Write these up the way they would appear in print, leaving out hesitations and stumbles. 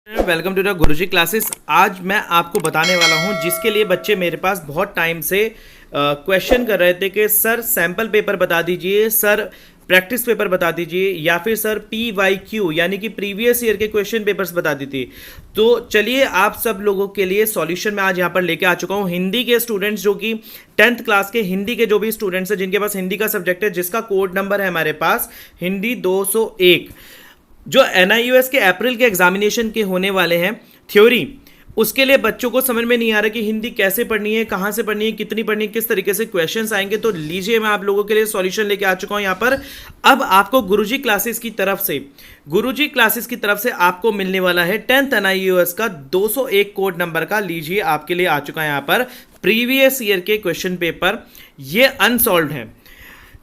Welcome to the Guruji classes. आज मैं आपको बताने वाला हूं जिसके लिए बच्चे मेरे पास बहुत टाइम से क्वेश्चन कर रहे थे कि सर सैम्पल पेपर बता दीजिए, सर प्रैक्टिस पेपर बता दीजिए, या फिर सर PYQ यानी कि प्रीवियस ईयर के क्वेश्चन पेपर्स बता दीजिए। तो चलिए आप सब लोगों के लिए सॉल्यूशन मैं आज यहाँ पर लेके आ चुका हूँ। हिंदी के स्टूडेंट्स जो कि 10th क्लास के हिंदी के जो भी स्टूडेंट्स हैं जिनके पास हिंदी का सब्जेक्ट है, जिसका कोड नंबर है हमारे पास हिंदी 201, जो NIOS के अप्रैल के एग्जामिनेशन के होने वाले हैं थ्योरी, उसके लिए बच्चों को समझ में नहीं आ रहा कि हिंदी कैसे पढ़नी है, कहाँ से पढ़नी है, कितनी पढ़नी है, किस तरीके से क्वेश्चंस आएंगे। तो लीजिए मैं आप लोगों के लिए सॉल्यूशन लेके आ चुका हूँ यहाँ पर। अब आपको गुरुजी क्लासेस की तरफ से आपको मिलने वाला है 10th NIOS का 201 कोड नंबर का। लीजिए आपके लिए आ चुका है यहाँ पर प्रीवियस ईयर के क्वेश्चन पेपर। ये अनसॉल्व है,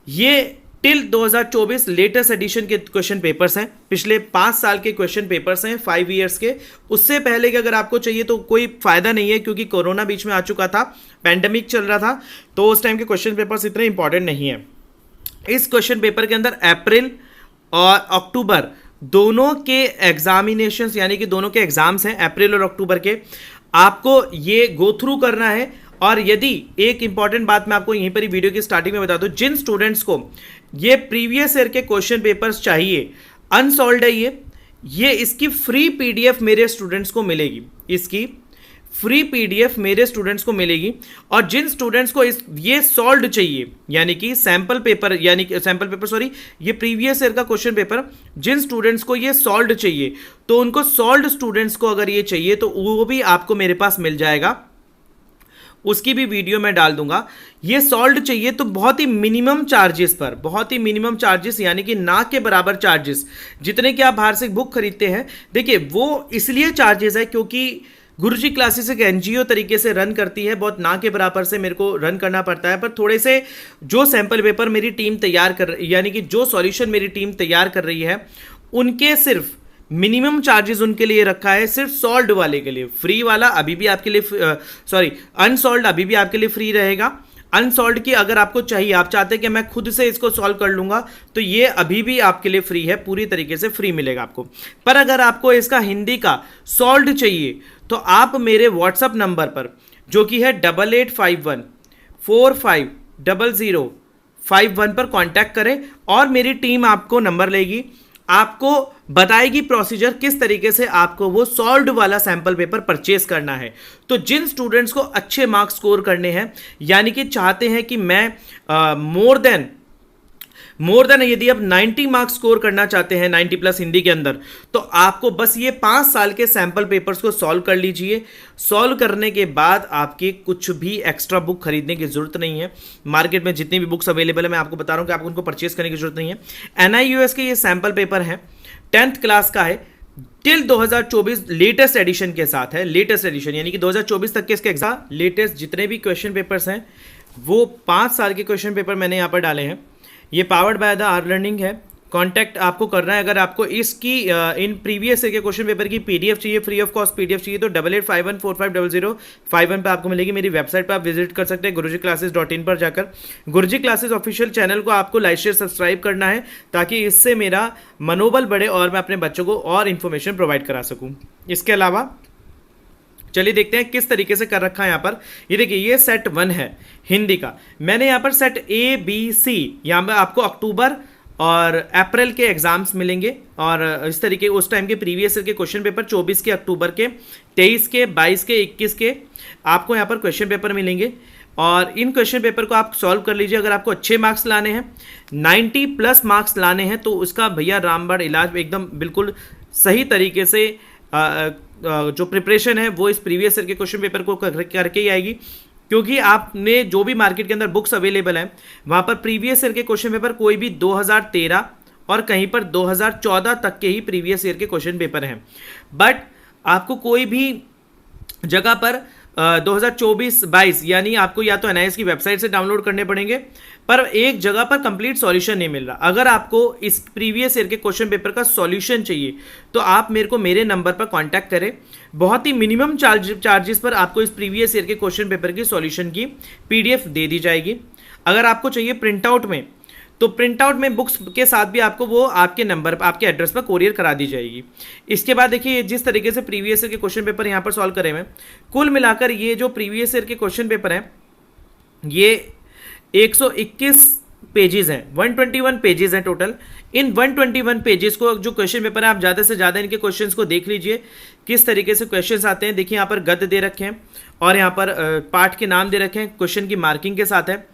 ये टिल 2024 लेटेस्ट एडिशन के क्वेश्चन पेपर्स हैं, पिछले 5 साल के क्वेश्चन पेपर्स हैं, 5 इयर्स के। उससे पहले के अगर आपको चाहिए तो कोई फायदा नहीं है, क्योंकि कोरोना बीच में आ चुका था, पैंडेमिक चल रहा था, तो उस टाइम के क्वेश्चन पेपर्स इतने इंपॉर्टेंट नहीं है। इस क्वेश्चन पेपर के अंदर अप्रैल और अक्टूबर दोनों के एग्जामिनेशंस यानी कि दोनों के एग्जाम्स हैं, अप्रैल और अक्टूबर के। आपको ये गो थ्रू करना है। और यदि एक इंपॉर्टेंट बात मैं आपको यहीं पर ही वीडियो की स्टार्टिंग में बता दूं, जिन स्टूडेंट्स को ये प्रीवियस ईयर के क्वेश्चन पेपर्स चाहिए, अनसॉल्व्ड है ये इसकी फ्री पीडीएफ मेरे स्टूडेंट्स को मिलेगी, इसकी फ्री पीडीएफ मेरे स्टूडेंट्स को मिलेगी। और जिन स्टूडेंट्स को ये सॉल्व्ड चाहिए, यानी कि ये प्रीवियस ईयर का क्वेश्चन पेपर, जिन स्टूडेंट्स को ये सॉल्व्ड चाहिए, तो उनको सॉल्व्ड स्टूडेंट्स को अगर ये चाहिए तो वो भी आपको मेरे पास मिल जाएगा, उसकी भी वीडियो मैं डाल दूंगा। ये सॉल्व्ड चाहिए तो बहुत ही मिनिमम चार्जेस पर, बहुत ही मिनिमम चार्जेस यानी कि ना के बराबर चार्जेस जितने कि आप बाहर से बुक खरीदते हैं। देखिए वो इसलिए चार्जेस है क्योंकि गुरुजी क्लासेस एक NGO तरीके से रन करती है, बहुत ना के बराबर से मेरे को रन करना पड़ता है। पर थोड़े से जो सैंपल पेपर मेरी टीम तैयार कर यानी कि जो सॉल्यूशन मेरी टीम तैयार कर रही है, उनके सिर्फ मिनिमम चार्जेस उनके लिए रखा है, सिर्फ सॉल्व्ड वाले के लिए। फ्री वाला अभी भी आपके लिए अनसॉल्व्ड अभी भी आपके लिए फ्री रहेगा। अनसॉल्व्ड की अगर आपको चाहिए, आप चाहते हैं कि मैं खुद से इसको सॉल्व कर लूंगा, तो ये अभी भी आपके लिए फ्री है, पूरी तरीके से फ्री मिलेगा आपको। पर अगर आपको इसका हिंदी का सॉल्व्ड चाहिए तो आप मेरे व्हाट्सअप नंबर पर, जो कि है 8851450051 पर कांटेक्ट करें और मेरी टीम आपको नंबर लेगी, आपको बताएगी प्रोसीजर किस तरीके से आपको वो सॉल्व्ड वाला सैंपल पेपर परचेस करना है। तो जिन स्टूडेंट्स को अच्छे मार्क्स स्कोर करने हैं, यानी कि चाहते हैं कि मैं मोर देन यदि आप 90 मार्क्स स्कोर करना चाहते हैं, 90 प्लस हिंदी के अंदर, तो आपको बस ये 5 साल के सैंपल पेपर्स को सॉल्व कर लीजिए। सॉल्व करने के बाद आपके कुछ भी एक्स्ट्रा बुक खरीदने की जरूरत नहीं है। मार्केट में जितनी भी बुक्स अवेलेबल है मैं आपको बता रहा हूं कि आपको उनको परचेस करने की जरूरत नहीं है। NIOS के ये सैंपल पेपर हैं, 10th क्लास का है, टिल 2024 लेटेस्ट एडिशन के साथ है। लेटेस्ट एडिशन यानी कि 2024 तक के इसके एग्जाम लेटेस्ट जितने भी क्वेश्चन पेपर्स हैं वो 5 साल के क्वेश्चन पेपर मैंने यहाँ पर डाले हैं। ये powered by the R learning है। कांटेक्ट आपको करना है अगर आपको इसकी इन प्रीवियस ईयर के क्वेश्चन पेपर की PDF चाहिए, फ्री ऑफ कॉस्ट PDF चाहिए, तो 8851450051 पे आपको मिलेगी। मेरी वेबसाइट पर आप विजिट कर सकते हैं gurujiClasses.in पर जाकर। गुरुजी क्लासेस ऑफिशियल चैनल को आपको लाइक शेयर सब्सक्राइब करना है, ताकि इससे मेरा मनोबल बढ़े और मैं अपने बच्चों को और इन्फॉर्मेशन प्रोवाइड करा सकूँ। इसके अलावा चलिए देखते हैं किस तरीके से कर रखा है यहाँ पर। ये देखिए, ये सेट 1 है हिंदी का। मैंने यहाँ पर सेट ABC, यहाँ पर आपको अक्टूबर और अप्रैल के एग्जाम्स मिलेंगे, और इस तरीके उस टाइम के प्रीवियस ईयर के क्वेश्चन पेपर 24 के अक्टूबर के, 23 के, 22 के, 21 के आपको यहाँ पर क्वेश्चन पेपर मिलेंगे। और इन क्वेश्चन पेपर को आप सॉल्व कर लीजिए। अगर आपको अच्छे मार्क्स लाने हैं, 90 प्लस मार्क्स लाने हैं, तो उसका भैया रामबाण इलाज एकदम बिल्कुल सही तरीके से जो प्रिपरेशन है वो इस प्रीवियस ईयर के क्वेश्चन पेपर को करके ही आएगी। क्योंकि आपने जो भी मार्केट के अंदर बुक्स अवेलेबल हैं, वहाँ पर प्रीवियस ईयर के क्वेश्चन पेपर कोई भी 2013 और कहीं पर 2014 तक के ही प्रीवियस ईयर के क्वेश्चन पेपर हैं। बट आपको कोई भी जगह पर 2024-22 यानी आपको या तो NIOS की वेबसाइट से डाउनलोड करने पड़ेंगे, पर एक जगह पर कंप्लीट सॉल्यूशन नहीं मिल रहा। अगर आपको इस प्रीवियस ईयर के क्वेश्चन पेपर का सॉल्यूशन चाहिए तो आप मेरे को मेरे नंबर पर कांटेक्ट करें। बहुत ही मिनिमम चार्जेस पर आपको इस प्रीवियस ईयर के क्वेश्चन पेपर की सॉल्यूशन की PDF दे दी जाएगी। अगर आपको चाहिए प्रिंट आउट में, तो प्रिंट आउट में बुक्स के साथ भी आपको वो आपके नंबर पर, आपके एड्रेस पर कोरियर करा दी जाएगी। इसके बाद देखिए जिस तरीके से प्रीवियस ईयर के क्वेश्चन पेपर यहाँ पर सॉल्व करे हुए, कुल मिलाकर ये जो प्रीवियस ईयर के क्वेश्चन पेपर हैं ये 121 पेजेस हैं, 121 पेजेस हैं टोटल। इन 121 पेजेस को जो क्वेश्चन पेपर है आप ज़्यादा से ज़्यादा इनके क्वेश्चंस को देख लीजिए किस तरीके से क्वेश्चंस आते हैं। देखिए यहाँ पर गद्य दे रखे हैं और यहाँ पर पार्ट के नाम दे रखे हैं, क्वेश्चन की मार्किंग के साथ है।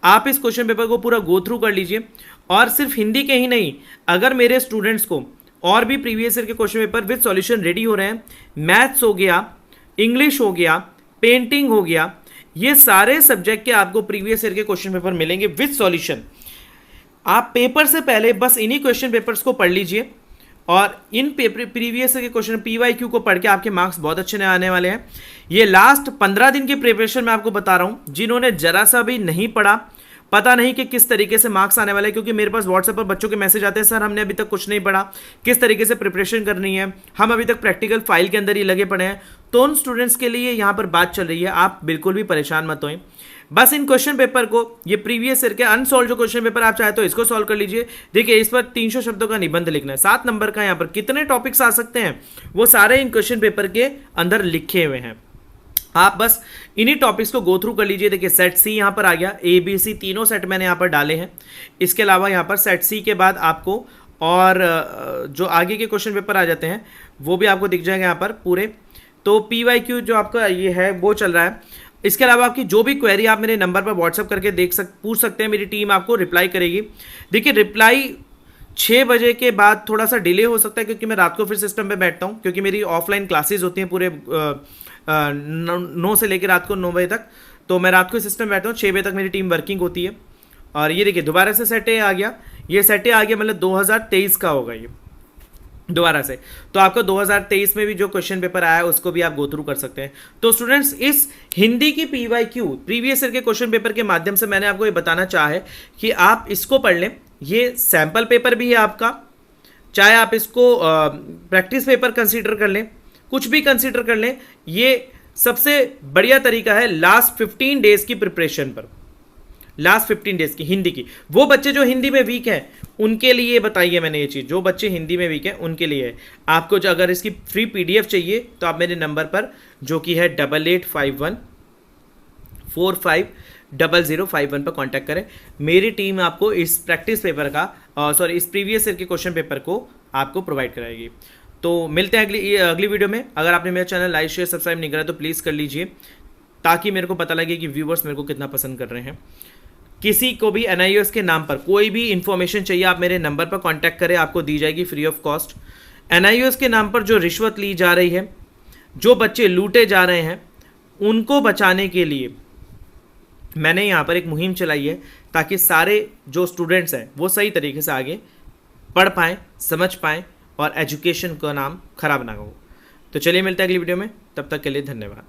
आप इस क्वेश्चन पेपर को पूरा गो थ्रू कर लीजिए। और सिर्फ हिंदी के ही नहीं, अगर मेरे स्टूडेंट्स को और भी प्रीवियस ईयर के question paper with solution ready हो रहे हैं, मैथ्स हो गया, इंग्लिश हो गया, पेंटिंग हो गया, ये सारे सब्जेक्ट के आपको प्रीवियस ईयर के क्वेश्चन पेपर मिलेंगे विद सॉल्यूशन। आप पेपर से पहले बस इन्हीं क्वेश्चन पेपर्स को पढ़ लीजिए और इन प्रीवियस ईयर के क्वेश्चन PYQ को पढ़ के आपके मार्क्स बहुत अच्छे आने वाले हैं। ये लास्ट 15 दिन की प्रिपरेशन मैं आपको बता रहा हूँ। जिन्होंने जरा सा भी नहीं पढ़ा, पता नहीं कि किस तरीके से मार्क्स आने वाले हैं, क्योंकि मेरे पास व्हाट्सएप पर बच्चों के मैसेज आते हैं, सर हमने अभी तक कुछ नहीं पढ़ा, किस तरीके से प्रिपरेशन करनी है, हम अभी तक प्रैक्टिकल फाइल के अंदर ही लगे पड़े हैं। तो उन स्टूडेंट्स के लिए यहाँ पर बात चल रही है, आप बिल्कुल भी परेशान मत होएं। बस इन क्वेश्चन पेपर को, ये प्रीवियस ईयर के अनसॉल्व जो क्वेश्चन पेपर आप चाहे तो इसको सॉल्व कर लीजिए। देखिए इस पर 300 शब्दों का निबंध लिखना है, 7 नंबर का। यहाँ पर कितने टॉपिक्स आ सकते हैं वो सारे इन क्वेश्चन पेपर के अंदर लिखे हुए हैं। आप बस इन्हीं टॉपिक्स को गो थ्रू कर लीजिए। देखिए सेट सी यहाँ पर आ गया, ABC तीनों सेट मैंने यहाँ पर डाले हैं। इसके अलावा यहाँ पर सेट सी के बाद आपको और जो आगे के क्वेश्चन पेपर आ जाते हैं वो भी आपको दिख जाएंगे यहाँ पर पूरे। तो PYQ जो आपका ये है वो चल रहा है। इसके अलावा आपकी जो भी क्वेरी आप मेरे नंबर पर व्हाट्सअप करके पूछ सकते हैं, मेरी टीम आपको रिप्लाई करेगी। देखिए रिप्लाई 6 बजे के बाद थोड़ा सा डिले हो सकता है, क्योंकि मैं रात को फिर सिस्टम पे बैठता हूँ, क्योंकि मेरी ऑफलाइन क्लासेज होती हैं पूरे 9 से लेकर रात को 9 बजे तक। तो मैं रात को सिस्टम बैठता हूँ, 6 बजे तक मेरी टीम वर्किंग होती है। और ये देखिए दोबारा से सेट ए आ गया, ये सेट ए आ गया, मतलब 2023 का होगा ये दोबारा से। तो आपका 2023 में भी जो क्वेश्चन पेपर आया है उसको भी आप गो थ्रू कर सकते हैं। तो स्टूडेंट्स इस हिंदी की PYQ प्रीवियस ईयर के क्वेश्चन पेपर के माध्यम से मैंने आपको ये बताना चाहा है कि आप इसको पढ़ लें। ये सैम्पल पेपर भी है आपका, चाहे आप इसको प्रैक्टिस पेपर कंसीडर कर लें, कुछ भी कंसीडर कर लें, ये सबसे बढ़िया तरीका है लास्ट 15 डेज की प्रिपरेशन पर। लास्ट 15 डेज की हिंदी की, वो बच्चे जो हिंदी में वीक हैं उनके लिए बताइए मैंने ये चीज़, जो बच्चे हिंदी में वीक हैं उनके लिए है। आपको जो अगर इसकी फ्री PDF चाहिए तो आप मेरे नंबर पर जो कि है 8851450051 पर कांटेक्ट करें। मेरी टीम आपको इस प्रैक्टिस पेपर का इस प्रीवियस ईयर के क्वेश्चन पेपर को आपको प्रोवाइड कराएगी। तो मिलते हैं अगली वीडियो में। अगर आपने मेरा चैनल लाइक शेयर सब्सक्राइब नहीं करा तो प्लीज़ कर लीजिए, ताकि मेरे को पता लगे कि व्यूवर्स मेरे को कितना पसंद कर रहे हैं। किसी को भी NIOS के नाम पर कोई भी इंफॉर्मेशन चाहिए आप मेरे नंबर पर कांटेक्ट करें, आपको दी जाएगी फ्री ऑफ कॉस्ट। NIOS के नाम पर जो रिश्वत ली जा रही है, जो बच्चे लूटे जा रहे हैं, उनको बचाने के लिए मैंने यहाँ पर एक मुहिम चलाई है, ताकि सारे जो स्टूडेंट्स हैं वो सही तरीके से आगे पढ़ पाएँ, समझ पाएँ और एजुकेशन का नाम खराब ना हो। तो चलिए मिलते हैं अगली वीडियो में, तब तक के लिए धन्यवाद।